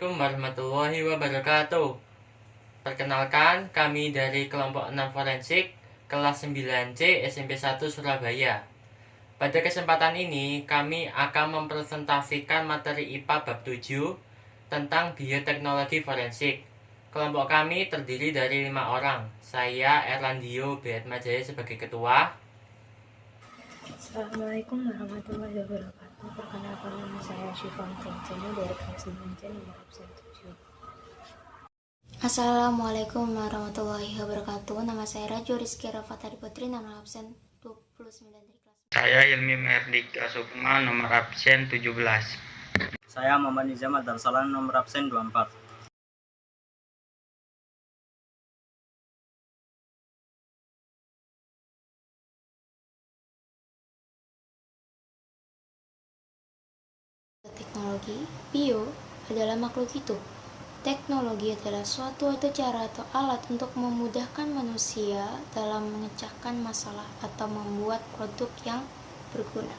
Assalamualaikum warahmatullahi wabarakatuh. Perkenalkan, kami dari kelompok 6 forensik kelas 9C SMP 1 Surabaya. Pada kesempatan ini, kami akan mempresentasikan materi IPA bab 7 tentang bioteknologi forensik. Kelompok kami terdiri dari 5 orang. Saya Erlandio Beatmajaya sebagai ketua. Assalamualaikum warahmatullahi wabarakatuh. Perkenalkan, nama saya Syifa Mutanjana dari kelas 9C nomor absen 7. Assalamualaikum warahmatullahi wabarakatuh. Nama saya Rajo Rizky Rafatari Putri, nomor absen 29 dari kelas. Saya Ilmi Merdika Sukma, nomor absen 17. Saya Muhammad Nizam Darsalan, nomor absen 24. Teknologi bio adalah makhluk hidup. Teknologi adalah suatu atau cara atau alat untuk memudahkan manusia dalam memecahkan masalah atau membuat produk yang berguna.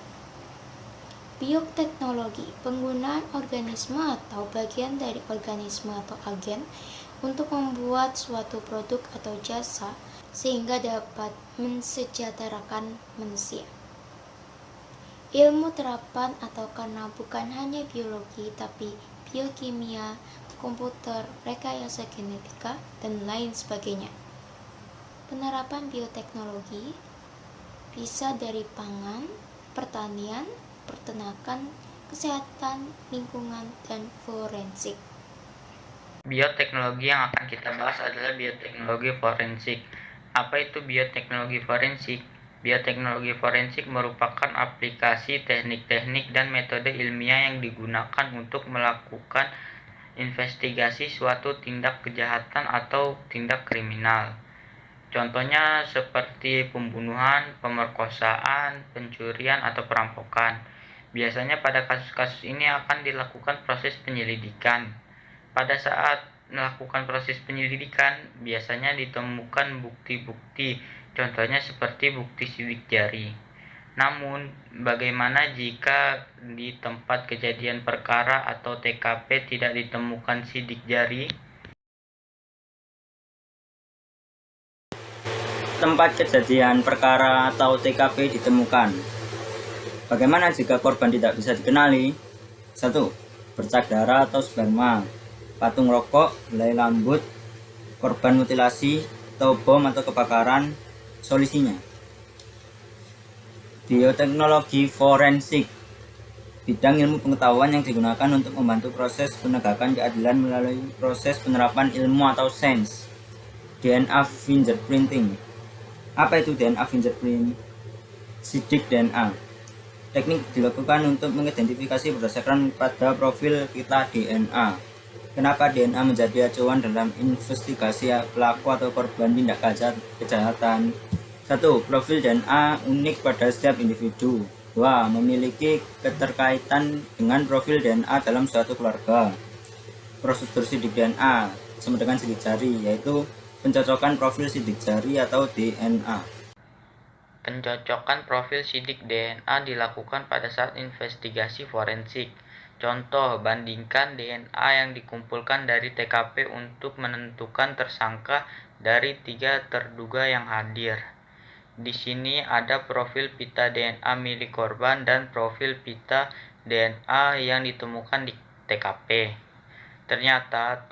Bioteknologi, penggunaan organisme atau bagian dari organisme atau agen untuk membuat suatu produk atau jasa sehingga dapat mensejahterakan manusia. Ilmu terapan atau karena bukan hanya biologi tapi biokimia, komputer, rekayasa genetika, dan lain sebagainya. Penerapan bioteknologi bisa dari pangan, pertanian, peternakan, kesehatan, lingkungan, dan forensik. Bioteknologi yang akan kita bahas adalah bioteknologi forensik. Apa itu bioteknologi forensik? Bioteknologi forensik merupakan aplikasi teknik-teknik dan metode ilmiah yang digunakan untuk melakukan investigasi suatu tindak kejahatan atau tindak kriminal. Contohnya seperti pembunuhan, pemerkosaan, pencurian, atau perampokan. Biasanya pada kasus-kasus ini akan dilakukan proses penyelidikan. Pada saat melakukan proses penyelidikan, biasanya ditemukan bukti-bukti, contohnya seperti bukti sidik jari. Namun, bagaimana jika di tempat kejadian perkara atau TKP tidak ditemukan sidik jari? Tempat kejadian perkara atau TKP ditemukan. Bagaimana jika korban tidak bisa dikenali? 1. Bercak darah atau sperma, patung rokok, helai rambut, korban mutilasi, atau bom atau kebakaran. Solusinya, bioteknologi forensik, bidang ilmu pengetahuan yang digunakan untuk membantu proses penegakan keadilan melalui proses penerapan ilmu atau sains. DNA fingerprinting. Apa itu DNA fingerprint? Sidik DNA. Teknik dilakukan untuk mengidentifikasi berdasarkan pada profil pita DNA. Kenapa DNA menjadi acuan dalam investigasi pelaku atau korban tindak kejahatan? 1. Profil DNA unik pada setiap individu. 2. Memiliki keterkaitan dengan profil DNA dalam suatu keluarga. Prosedur sidik DNA sama dengan sidik jari, yaitu pencocokan profil sidik jari atau DNA. Pencocokan profil sidik DNA dilakukan pada saat investigasi forensik. Contoh, bandingkan DNA yang dikumpulkan dari TKP untuk menentukan tersangka dari 3 terduga yang hadir. Di sini ada profil pita DNA milik korban dan profil pita DNA yang ditemukan di TKP. Ternyata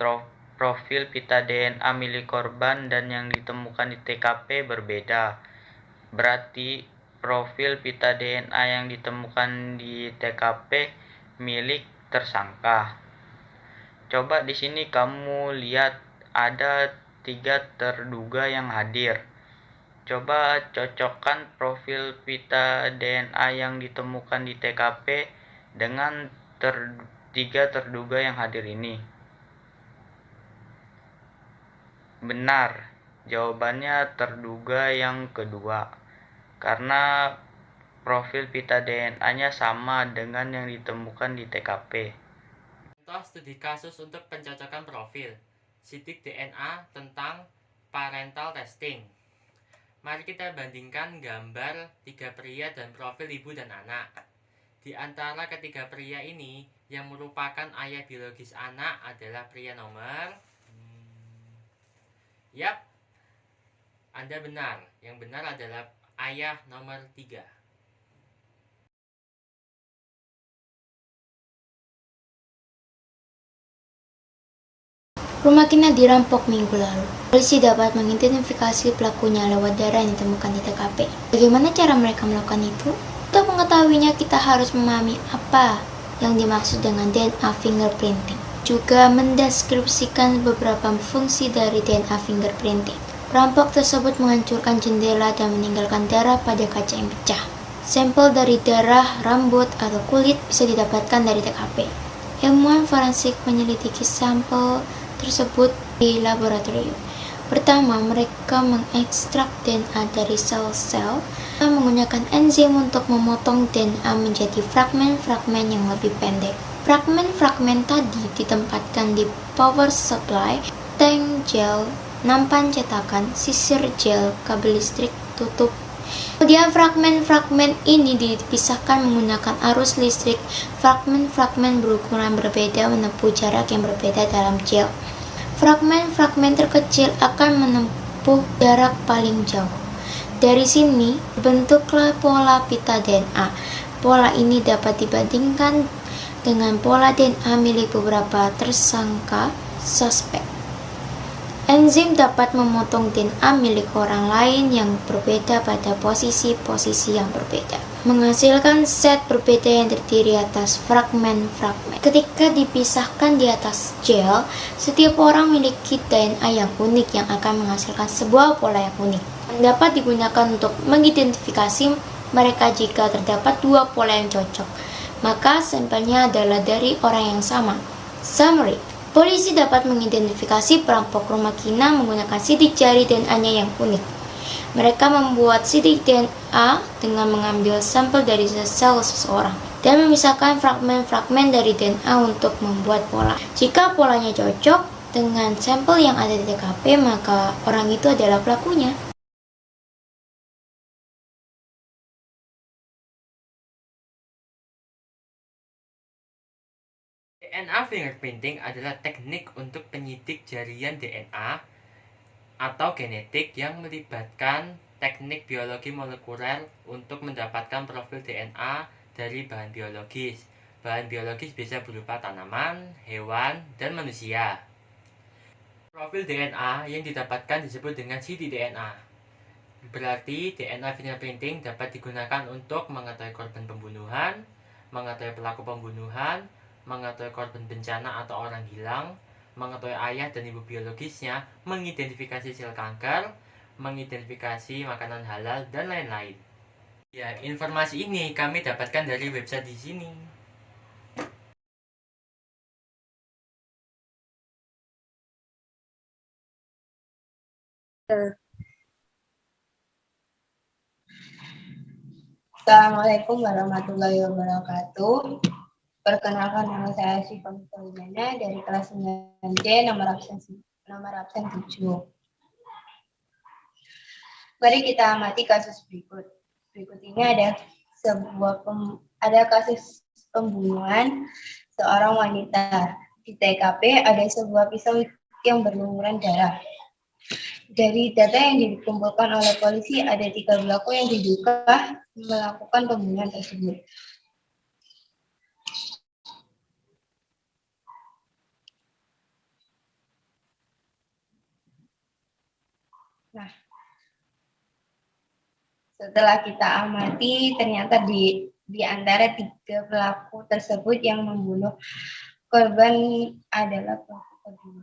profil pita DNA milik korban dan yang ditemukan di TKP berbeda. Berarti profil pita DNA yang ditemukan di TKP milik tersangka. Coba di sini kamu lihat ada 3 terduga yang hadir. Coba cocokkan profil pita DNA yang ditemukan di TKP dengan 3 terduga yang hadir ini. Benar, jawabannya terduga yang kedua, karena profil pita DNA-nya sama dengan yang ditemukan di TKP. Contoh studi kasus untuk pencocokan profil sidik DNA tentang parental testing. Mari kita bandingkan gambar 3 pria dan profil ibu dan anak. Di antara ketiga pria ini, yang merupakan ayah biologis anak adalah pria nomor Yap, Anda benar. Yang benar adalah ayah nomor 3. Rumah Kina dirampok minggu lalu. Polisi dapat mengidentifikasi pelakunya lewat darah yang ditemukan di TKP. Bagaimana cara mereka melakukan itu? Untuk mengetahuinya, kita harus memahami apa yang dimaksud dengan DNA fingerprinting. Juga mendeskripsikan beberapa fungsi dari DNA fingerprinting. Perampok tersebut menghancurkan jendela dan meninggalkan darah pada kaca yang pecah. Sampel dari darah, rambut, atau kulit bisa didapatkan dari TKP. Ilmuwan forensik menyelidiki sampel tersebut di laboratorium. Pertama, mereka mengekstrak DNA dari sel-sel menggunakan enzim untuk memotong DNA menjadi fragmen-fragmen yang lebih pendek. Fragmen-fragmen tadi ditempatkan di power supply, tank gel, nampan cetakan, sisir gel, kabel listrik, tutup. Kemudian fragmen-fragmen ini dipisahkan menggunakan arus listrik. Fragmen-fragmen berukuran berbeda menempuh jarak yang berbeda dalam gel. Fragmen-fragmen terkecil akan menempuh jarak paling jauh. Dari sini bentuklah pola pita DNA. Pola ini dapat dibandingkan dengan pola DNA milik beberapa tersangka suspek. Enzim dapat memotong DNA milik orang lain yang berbeda pada posisi-posisi yang berbeda, menghasilkan set berbeda yang terdiri atas fragmen-fragmen. Ketika dipisahkan di atas gel, setiap orang memiliki DNA yang unik yang akan menghasilkan sebuah pola yang unik. Dapat digunakan untuk mengidentifikasi mereka jika terdapat dua pola yang cocok, maka sampelnya adalah dari orang yang sama. Summary: polisi dapat mengidentifikasi perampok rumah Kina menggunakan sidik jari DNA-nya yang unik. Mereka membuat sidik DNA dengan mengambil sampel dari sel seseorang dan memisahkan fragmen-fragmen dari DNA untuk membuat pola. Jika polanya cocok dengan sampel yang ada di TKP, maka orang itu adalah pelakunya. DNA fingerprinting adalah teknik untuk penyidik jarian DNA atau genetik yang melibatkan teknik biologi molekuler untuk mendapatkan profil DNA dari bahan biologis. Bahan biologis bisa berupa tanaman, hewan, dan manusia. Profil DNA yang didapatkan disebut dengan ctDNA. Berarti DNA fingerprinting dapat digunakan untuk mengetahui korban pembunuhan, mengetahui pelaku pembunuhan, mengetahui korban bencana atau orang hilang, mengetahui ayah dan ibu biologisnya, mengidentifikasi sel kanker, mengidentifikasi makanan halal, dan lain-lain. Ya, informasi ini kami dapatkan dari website di sini. Assalamualaikum warahmatullahi wabarakatuh. Perkenalkan, nama saya Syifa Mutawiyana dari kelas 9C nomor absen 7. Mari kita amati kasus berikut. Berikut ini ada kasus pembunuhan seorang wanita. Di TKP ada sebuah pisau yang berlumuran darah. Dari data yang dikumpulkan oleh polisi, ada 3 pelaku yang diduga melakukan pembunuhan tersebut. Nah, setelah kita amati, ternyata di antara 3 pelaku tersebut yang membunuh korban adalah pelaku kedua.